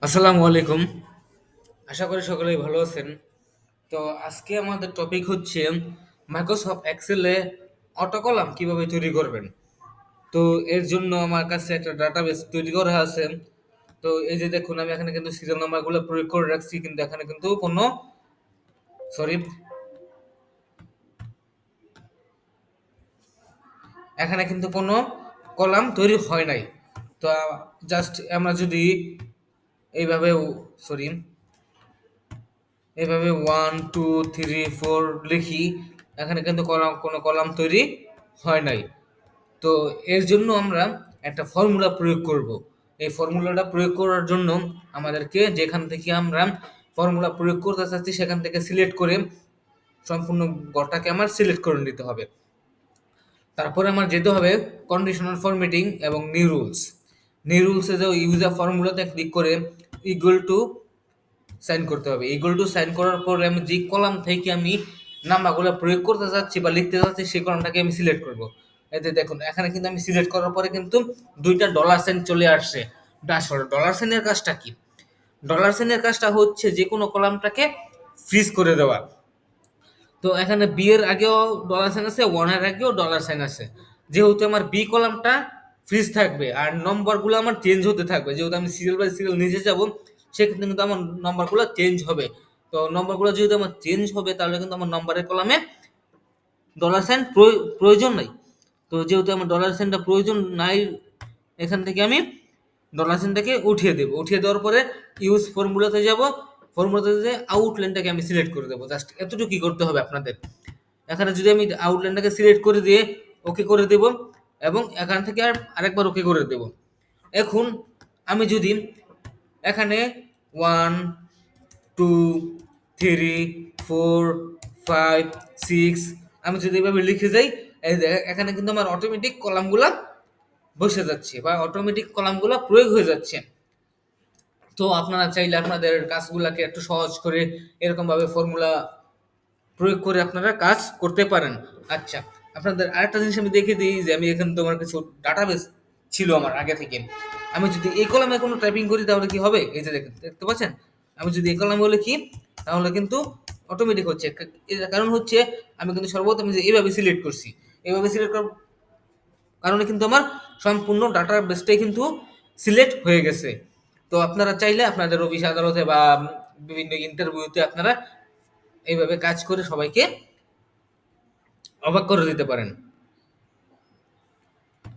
আসসালামু আলাইকুম। আশা করি সকলেই ভালো আছেন। তো আজকে আমাদের টপিক হচ্ছে মাইক্রোসফট এক্সেলে অটো কলাম কিভাবে তৈরি করবেন। তো এর জন্য আমার কাছে একটা ডাটাবেস তৈরি করা আছে। তো এই যে দেখুন, আমি এখানে কিন্তু সিরিয়াল নাম্বারগুলো প্রয়োগ করে রাখছি, কিন্তু এখানে কিন্তু কোনো সরি এখানে কিন্তু কোনো কলাম তৈরি হয় নাই। তো জাস্ট আমরা যদি এইভাবে সরি এভাবে 1 2 3 4 লিখি, এখানে কিন্তু কোনো কলাম তৈরি হয় নাই। তো এর জন্য আমরা একটা ফর্মুলা প্রয়োগ করব। এই ফর্মুলাটা প্রয়োগ করার জন্য আমাদেরকে যেখান থেকে আমরা ফর্মুলা প্রয়োগ করতে চাচ্ছি সেখান থেকে সিলেক্ট করে সম্পূর্ণ ঘরটাকে আমার সিলেক্ট করে নিতে হবে। তারপরে আমার যেতে হবে কন্ডিশনাল ফরম্যাটিং এবং নিউ রুলস। নিউ রুলসে যে ইউজার ফর্মুলাতে ক্লিক করে ইকুয়াল টু সাইন করতে হবে। ইকুয়াল টু সাইন করার পরে আমি যে কলাম থেকে আমি নাম্বারগুলো প্রয়োগ করতে চাচ্ছি বা লিখতে চাচ্ছি সেই কলামটাকে আমি সিলেক্ট করব। এতে দেখুন, এখানে কিন্তু আমি সিলেক্ট করার পরে কিন্তু দুইটা ডলার সাইন চলে আসছে। আসলে ডলার সাইনের কাজটা কি? ডলার সাইনের কাজটা হচ্ছে যে কোনো কলামটাকে ফ্রিজ করে দেওয়া। তো এখানে বি এর আগেও ডলার সাইন আছে, ওয়ানের আগেও ডলার সাইন আছে। যেহেতু আমার বি কলামটা ফ্রিজ থাকবে আর নম্বরগুলো আমার চেঞ্জ হতে থাকবে, যেহেতু আমি সিরিয়াল বাই সিরিয়াল নিচে যাব, সেক্ষেত্রে কিন্তু আমার নম্বরগুলো চেঞ্জ হবে। তো নম্বরগুলো যেহেতু আমার চেঞ্জ হবে, তাহলে কিন্তু আমার নম্বরের কলামে ডলার সাইন প্রয়োজন নাই। তো যেহেতু আমার ডলার সাইনটা প্রয়োজন নাই, এখান থেকে আমি ডলার সাইনটাকে উঠিয়ে দেবো। উঠিয়ে দেওয়ার পরে ইউজ ফর্মুলাতে যাব। ফর্মুলাতে যে আউটলাইনটাকে আমি সিলেক্ট করে দেবো। জাস্ট এতটুকু কি করতে হবে আপনাদের। এখানে যদি আমি আউটলাইনটাকে সিলেক্ট করে দিয়ে ওকে করে দেব এবং এখান থেকে আরেকবার ওকে করে দেব। এখন আমি যদি এখানে 1 2 3 4 5 6 আমি যদি এভাবে লিখে যাই, এই যে এখানে কিন্তু আমার অটোমেটিক কলামগুলা বসে যাচ্ছে বা অটোমেটিক কলামগুলা প্রয়োগ হয়ে যাচ্ছে। তো আপনারা চাইলে আপনাদের কাজগুলাকে একটু সহজ করে এরকমভাবে ফর্মুলা প্রয়োগ করে আপনারা কাজ করতে পারেন। আচ্ছা, আপনাদের আরেকটা জিনিস আমি দেখিয়ে দিই যে আমি এখানে তোমার কিছু ডাটাবেস ছিল আমার আগে থেকে। আমি যদি এই কলামে কোনো টাইপিং করি তাহলে কি হবে? এই যে দেখেন, দেখতে পাচ্ছেন? আমি যদি এই কলামে লিখি তাহলে কিন্তু অটোমেটিক হচ্ছে। এর কারণ হচ্ছে আমি কিন্তু সর্বপ্রথম যে এইভাবে সিলেক্ট করছি। এইভাবে সিলেক্ট করার কারণে কিন্তু আমার সম্পূর্ণ ডাটা বেসটাই কিন্তু সিলেক্ট হয়ে গেছে। তো আপনারা চাইলে আপনাদের অফিস আদালতে বা বিভিন্ন ইন্টারভিউতে আপনারা এইভাবে কাজ করে সবাইকে অবাক করে দিতে পারেন।